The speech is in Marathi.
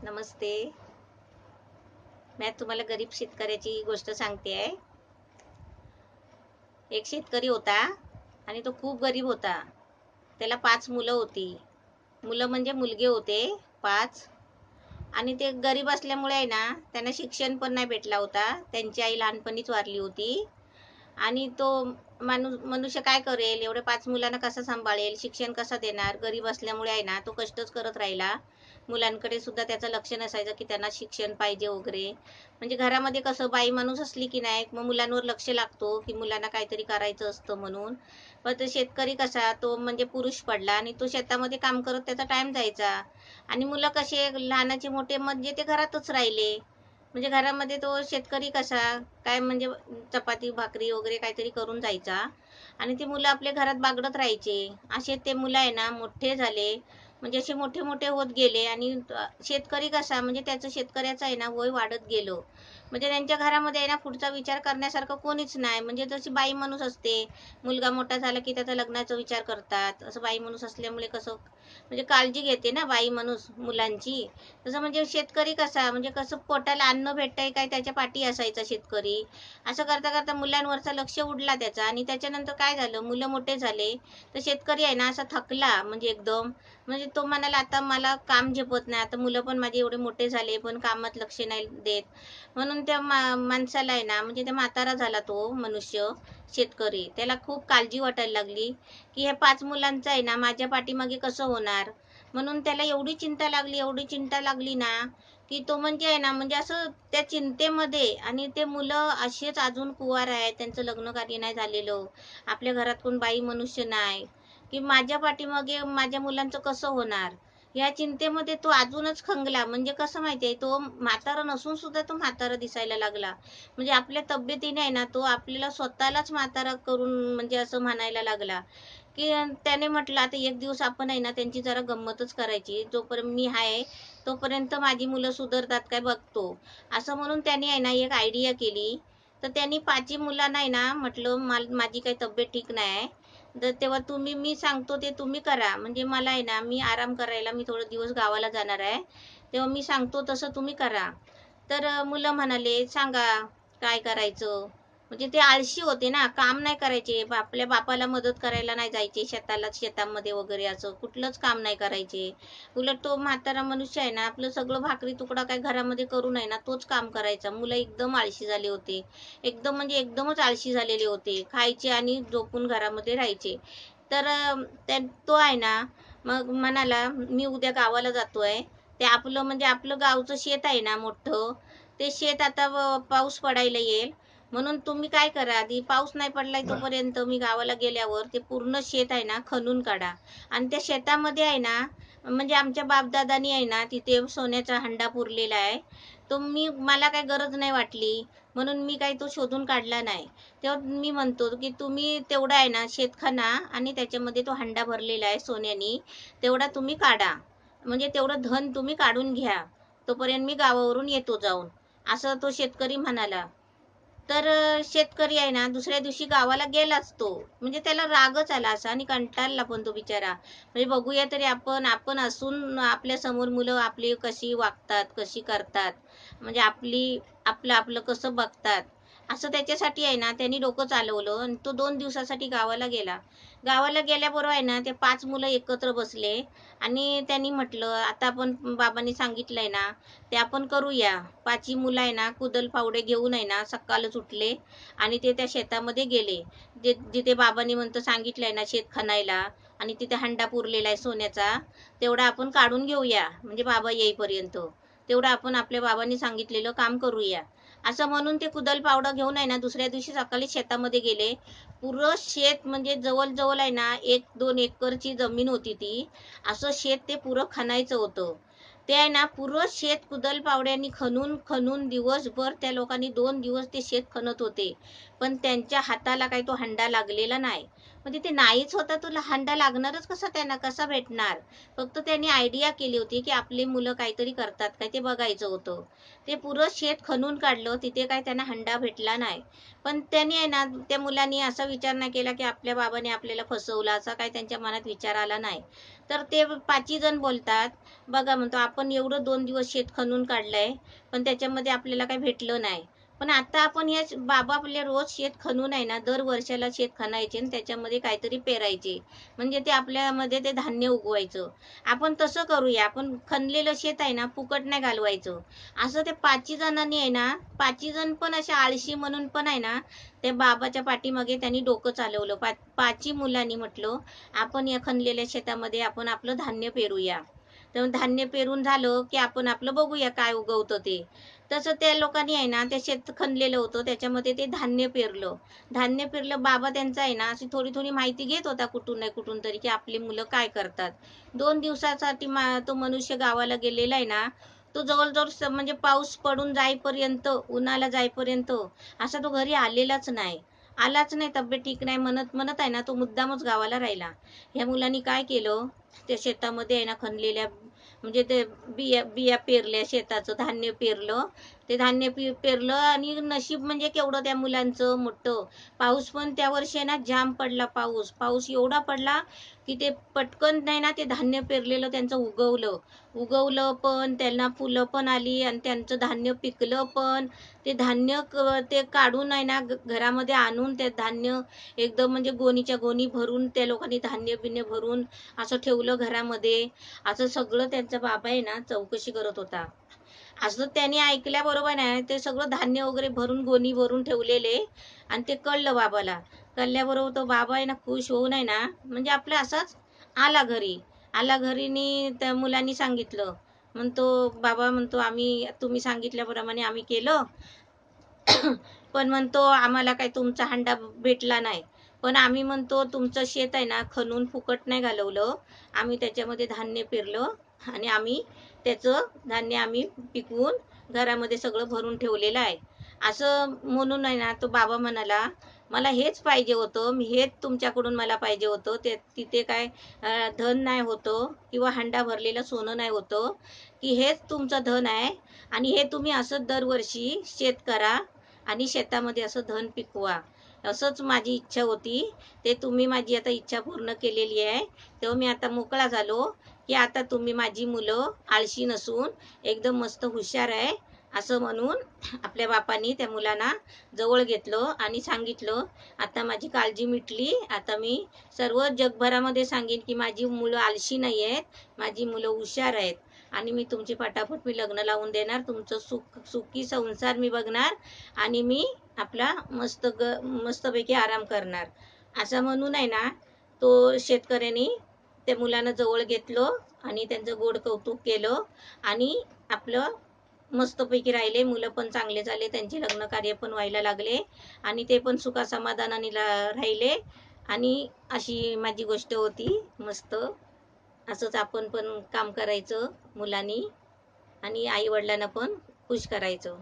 नमस्ते. मी आज तुम्हाला गरीब शेतकऱ्याची गोष्ट सांगते आहे. एक शेतकरी होता आणि तो खूप गरीब होता. त्याला 5 मुलं होती. मुलं म्हणजे मुलगे होते 5. आणि ते गरीब असल्यामुळे आहे ना, त्यांना शिक्षण पण नाही भेटला होता. त्यांची आई लहानपणीच वारली होती. आणि तो मनुष्य काय करेल, एवढे 5 मुलांना कसं सांभाळेल, शिक्षण कसं देणार. गरीब असल्यामुळे आहे ना, तो कष्टच करत राहिला. मुलांकडे सुद्धा त्याचं लक्ष नसायचं की त्यांना शिक्षण पाहिजे वगैरे. म्हणजे घरामध्ये कसं बाई माणूस असली की नाही, मग मुलांवर लक्ष लागतो की मुलांना काहीतरी करायचं असतं म्हणून. पण तो शेतकरी कसा, तो म्हणजे पुरुष पडला आणि तो शेतामध्ये काम करत त्याचा टाइम जायचा. आणि मुलं कसे लहानाचे मोठे म्हणजे ते घरातच राहिले. म्हणजे घरामध्ये तो शेतकरी कसा काय म्हणजे चपाती भाकरी वगैरे काहीतरी करून जायचा. आणि ती मुलं आपल्या घरात बागडत राहायचे. असे ते मुलं आहे ना मोठे झाले. म्हणजे असे मोठे मोठे होत गेले. आणि शेतकरी कसा म्हणजे त्याचं शेतकऱ्याचं आहे ना वय वाढत गेलो. म्हणजे त्यांच्या घरामध्ये आहे ना पुढचा विचार करण्यासारखं कोणीच नाही. म्हणजे जशी बाई माणूस असते, मुलगा मोठा झाला की त्याचा लग्नाचा विचार करतात. असं बाई माणूस असल्यामुळे कसं म्हणजे काळजी घेते ना बाई माणूस मुलांची. तसं म्हणजे शेतकरी कसा म्हणजे कसं पोटाला अन्न भेटतंय काय त्याच्या पाठी असायचा शेतकरी. असं करता करता मुलांवरचा लक्ष उडला त्याचा. आणि त्याच्यानंतर काय झालं, मुलं मोठे झाले तर शेतकरी आहे ना असा थकला म्हणजे एकदम. म्हणजे तो म्हणाला आता मला काम झेपत नाही, आता मुलं पण माझे एवढे मोठे झाले पण कामात लक्ष नाही देत. म्हणून त्या माणसाला आहे ना म्हणजे त्या म्हातारा झाला तो मनुष्य शेतकरी. त्याला खूप काळजी वाटायला लागली की हे 5 मुलांचं आहे ना माझ्या पाठीमागे कसं होणार. म्हणून त्याला एवढी चिंता लागली, एवढी चिंता लागली ना की तो म्हणजे आहे ना म्हणजे असं त्या चिंतेमध्ये. आणि ते मुलं असेच अजून कुवार आहेत, त्यांचं लग्न कार्य नाही झालेलं, आपल्या घरात कोण बाई मनुष्य नाही, की माझ्या पाठीमागे माझ्या मुलांचं कसं होणार. या चिंतेमध्ये तो अजूनच खंगला. म्हणजे कसं माहितीये, तो म्हातारा नसून सुद्धा तो म्हातारा दिसायला लागला. म्हणजे आपल्या तब्येतीने आहे ना तो आपल्याला स्वतःलाच म्हातारा करून म्हणजे असं म्हणायला लागला. की त्याने म्हटलं आता एक दिवस आपण आहे ना त्यांची जरा गंमतच करायची, जोपर्यंत मी आहे तोपर्यंत माझी मुलं सुधारतात काय बघतो. असं म्हणून त्याने आहे ना एक आयडिया केली. तर त्यांनी 5 मुलांना आहे ना म्हटलं माझी काही तब्येत ठीक नाही आहे, तर तेव्हा तुम्ही मी सांगतो ते तुम्ही करा. म्हणजे मला आहे ना मी आराम करायला मी थोडे दिवस गावाला जाणार आहे, तेव्हा मी सांगतो तसं तुम्ही करा. तर मुलं सांगा काय करायचं. म्हणजे ते आळशी होते ना, काम नाही करायचे. आपल्या बापाला मदत करायला नाही जायचे शेताला, शेतामध्ये वगैरे असं कुठलंच काम नाही करायचे. उलट तो म्हातारा मनुष्य आहे ना आपलं सगळं भाकरी तुकडा काय घरामध्ये करू नये ना तोच काम करायचा. मुलं एकदम आळशी झाले होते. एकदम म्हणजे एकदमच आळशी झालेले होते. खायचे आणि झोपून घरामध्ये राहायचे. तर तो आहे ना मग म्हणाला मी उद्या गावाला जातोय. ते आपलं म्हणजे आपलं गावचं शेत आहे ना मोठं, ते शेत आता पाऊस पडायला येईल. म्हणून तुम्ही काय करा, आधी पाऊस नाही पडलाय तोपर्यंत मी गावाला गेल्यावर ते पूर्ण शेत आहे ना खणून काढा. आणि त्या शेतामध्ये आहे ना म्हणजे आमच्या बापदादानी आहे ना तिथे सोन्याचा हंडा पुरलेला आहे. तो मला काही गरज नाही वाटली म्हणून मी काही तो शोधून काढला नाही. तेव्हा मी म्हणतो की तुम्ही तेवढा आहे ना शेत खणा आणि त्याच्यामध्ये तो हंडा भरलेला आहे सोन्यानी, तेवढा तुम्ही काढा. म्हणजे तेवढं धन तुम्ही काढून घ्या, तोपर्यंत मी गावावरून येतो जाऊन. असं तो शेतकरी म्हणाला. तर शेतकरी आहे ना दुसऱ्या दिवशी गावाला गेलाच तो. म्हणजे त्याला रागच आला असा आणि कंटाळला पण तो बिचारा. म्हणजे बघूया तरी आपण आपण असून आपल्या समोर मुलं आपली कशी वागतात, कशी करतात, म्हणजे आपलं आपलं कसं बघतात. असं त्याच्यासाठी आहे ना त्यांनी डोकं चालवलं आणि तो 2 दिवसासाठी गावाला गेला. गावाला गेल्याबरोबर आहे ना ते 5 मुलं एकत्र बसले. आणि त्यांनी म्हटलं आता आपण बाबांनी सांगितलंय ना ते आपण करूया. 5 मुलं आहे ना कुदल फावडे घेऊन आहे ना सकाळच उठले आणि ते त्या शेतामध्ये गेले. जिथे बाबांनी म्हणतं सांगितलंय ना शेत खणायला, आणि तिथे हंडा पुरलेला आहे सोन्याचा, तेवढा आपण काढून घेऊया म्हणजे बाबा येईपर्यंत. तेवढं आपण आपल्या बाबांनी सांगितलेलं काम करूया. असं म्हणून ते कुदल फावडं घेऊन आहे ना दुसऱ्या दिवशी सकाळी शेतामध्ये गेले. पुरं शेत म्हणजे जवळ आहे ना 1-2 एकरची जमीन होती ती. असं शेत ते पुरं खणायचं होतं. ते आहे ना पुरं शेत कुदल पावड्यांनी खणून खणून दिवसभर त्या लोकांनी 2 दिवस ते शेत खणत होते. पण त्यांच्या हाताला काही तो हंडा लागलेला नाही. म्हणजे ते नाहीच होता, तुला हंडा लागणारच कसा, त्यांना कसा भेटणार. फक्त त्यांनी आयडिया केली होती की आपली मुलं काहीतरी करतात काय ते बघायचं होतं. ते पुरं शेत खणून काढलं, तिथे काय त्यांना हंडा भेटला नाही. पण त्यांनी आहे ना, त्या मुलांनी असा विचार नाही केला की आपल्या बाबाने आपल्याला फसवलं, असा काय त्यांच्या मनात विचार आला नाही. तर ते 5 जण बोलतात, बघा म्हणतो आपण एवढं 2 दिवस शेत खणून काढलंय, पण त्याच्यामध्ये आपल्याला काही भेटलं नाही. पण आता आपण हे बाबा आपले रोज शेत खणून आहे ना, दर वर्षाला शेत खणायचे आणि त्याच्यामध्ये काहीतरी पेरायचे, म्हणजे ते आपल्यामध्ये ते धान्य उगवायचं. आपण तसं करूया, आपण खणलेलं शेत आहे ना फुकट नाही घालवायचं. असं ते 5 जणांनी आहे ना, 5 जण पण असे आळशी म्हणून पण आहे ना, त्या बाबाच्या पाठीमागे त्यांनी डोकं चालवलं. 5 मुलांनी म्हटलं आपण या खणलेल्या शेतामध्ये आपण आपलं धान्य पेरूया. तर धान्य पेरून झालं की आपण आपलं बघूया काय उगवतं ते. तसं त्या लोकांनी आहे ना, ते शेत खणलेलं होतं, त्याच्यामध्ये ते धान्य पेरलं. धान्य पेरलं, बाबा त्यांचा आहे ना अशी थोडी थोडी माहिती घेत होता कुठून नाही कुठून तरी, की आपली मुलं काय करतात. 2 दिवसासाठी तो मनुष्य गावाला गेलेला आहे ना, तो जवळजवळ म्हणजे पाऊस पडून जाईपर्यंत, उन्हाला जाईपर्यंत असा तो घरी आलेलाच नाही. आलाच नाही, तब्येत ठीक नाही म्हणत म्हणत आहे ना, तो मुद्दामच गावाला राहिला. ह्या मुलांनी काय केलं, त्या शेतामध्ये आहे ना खणलेल्या, म्हणजे ते बिया बिया पेरल्या, शेताचं धान्य पेरलं. ते धान्य पेरलं आणि नशीब म्हणजे केवढं त्या मुलांचं मोठं. पाऊस पण त्या वर्षी ना जाम पडला, पाऊस पाऊस एवढा पडला की ते पटकन नाही ना, ते धान्य पेरलेलं त्यांचं उगवलं पण, त्यांना फुलं पण आली आणि त्यांचं धान्य पिकलं पण. ते धान्य ते काढून आहे ना घरामध्ये आणून ते धान्य एकदम म्हणजे गोणीच्या गोणी भरून त्या लोकांनी धान्य बिन्य भरून असं ठेवलं घरामध्ये. असं सगळं त्यांचा बाबा आहे ना चौकशी करत होता. असं त्यांनी ऐकल्याबरोबर नाही, ते सगळं धान्य वगैरे भरून गोणी भरून ठेवलेले आणि ते कळलं बाबाला. कळल्याबरोबर तो बाबा आहे ना खुश होऊन आहे ना, म्हणजे आपलं असाच आला घरीनी त्या मुलांनी सांगितलं. म्हणतो बाबा, म्हणतो आम्ही तुम्ही सांगितल्याप्रमाणे आम्ही केलं, पण म्हणतो आम्हाला काही तुमचा हंडा भेटला नाही. पण आम्ही म्हणतो तुमचं शेत आहे ना खणून फुकट नाही घालवलं, आम्ही त्याच्यामध्ये धान्य पेरलं आणि आम्ही त्याचं धान्य आम्ही पिकवून घरामध्ये सगळं भरून ठेवलेलं आहे. असं म्हणून आहे ना, तो बाबा म्हणाला मला हेच पाहिजे होतं, मी हेच तुमच्याकडून मला पाहिजे होतं. ते तिथे काय धन नाही होतं किंवा हंडा भरलेलं सोनं नाही होतं, की हेच तुमचं धन आहे. आणि हे तुम्ही असं दरवर्षी शेत करा आणि शेतामध्ये असं धन पिकवा. असंच माझी इच्छा होती. ते तुम्ही माझी आता इच्छा पूर्ण केलेली आहे. तेव्हा मी आता मोकळा झालो, की आता तुम्ही माझी मुलं आळशी नसून एकदम मस्त हुशार आहे. असं म्हणून आपल्या बापांनी त्या मुलांना जवळ घेतलं आणि सांगितलं, आता माझी काळजी मिटली. आता मी सर्व जगभरामध्ये सांगेन की माझी मुलं आळशी नाही आहेत, माझी मुलं हुशार आहेत. आणि मी तुमची पटापट मी लग्न लावून देणार, तुमचं सुखी संसार मी बघणार आणि मी आपला मस्तपैकी आराम करणार. असं म्हणून आहे ना, तो शेतकऱ्यांनी त्या मुलांना जवळ घेतलं आणि त्यांचं गोड कौतुक केलं आणि आपलं मस्तपैकी राहिले. मुलं पण चांगले झाले, त्यांचे लग्न कार्य पण व्हायला लागले आणि ते पण सुखासमाधानाने राहिले. आणि अशी माझी गोष्ट होती मस्त. असंच आपण पण काम करायचं मुलांनी आणि आई वडिलांना पण खुश करायचं.